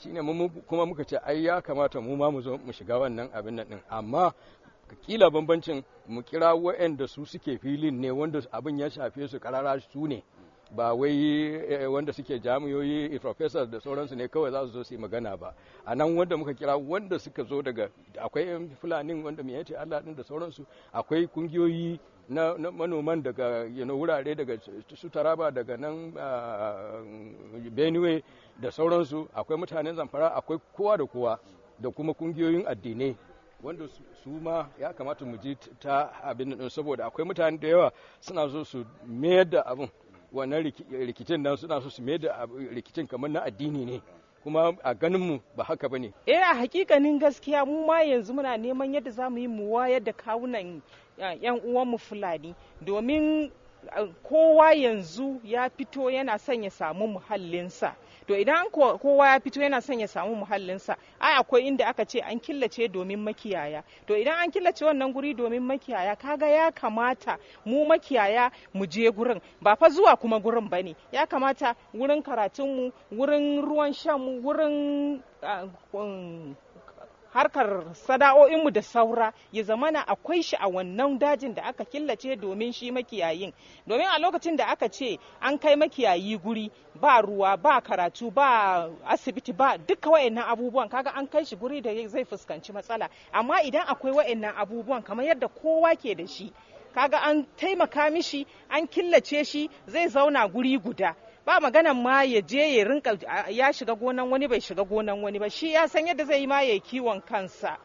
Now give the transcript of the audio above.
shine mu kuma muka ce ai ya kamata mu ma mu zo mu shiga wannan abin nan din, amma kila bambancin mu kira waɗanda su suke filin ne wanda abin ya shafe su karara su ne, ba wai wanda suke jami'oyi professors da sauransu ne kawai za su zo su yi magana ba. A nan wanda muka kira wanda suka zo daga akwai yan fulanin wanda mai yace Allah din da sauransu, akwai kungiyoyi na manoman daga wurare daga su Taraba daga nan Benue da sauransu, akwai mutanen Zamfara, akwai kowa da kowa da kuma kungiyoyin addinai wanda su ma ya kamata mu ji ta abin nan, saboda akwai mutane da yawa suna so su mayar da abin wannan rikicin nan, suna so su mayar da rikicin kamar na addini ne, kuma a ganinmu ba haka ba ne. A hakikanin gaskiya mu ma yanzu muna neman yadda za mu yi mu wayar da kawunan 'yan uwanmu Fulani, domin kowa yanzu ya fito yana son ya samu muhallinsa. To idan kowa ya fito yana son ya samu muhallinsa, ai akwai inda aka ce an killace domin makiyaya. To idan an killace wannan guri domin makiyaya, kaga ya kamata mu makiyaya mu je gurin, ba fa zuwa kuma gurin bane. Ya kamata wurin karatunmu, wurin ruwan shanmu, wurin harkar sana'o'inmu da saura ya zamana akwai shi a wannan dajin da aka killace domin shi makiyayin. Domin a lokacin da aka ce an kai makiyayi guri ba ruwa, ba karatu, ba asibiti, ba duka wayannan abubuwan, kaga an kai shi guri da zai fuskanci matsala. Amma idan akwai wayannan abubuwan kamar yadda kowa ke da shi, kaga an taimaka mishi, an killace shi, zai zauna guri guda. Ba maganan ma ya je ya rinka ya shiga gonan wani bai shiga gonan wani ba, shi ya san yadda zai yi ma ya kiwon kansa.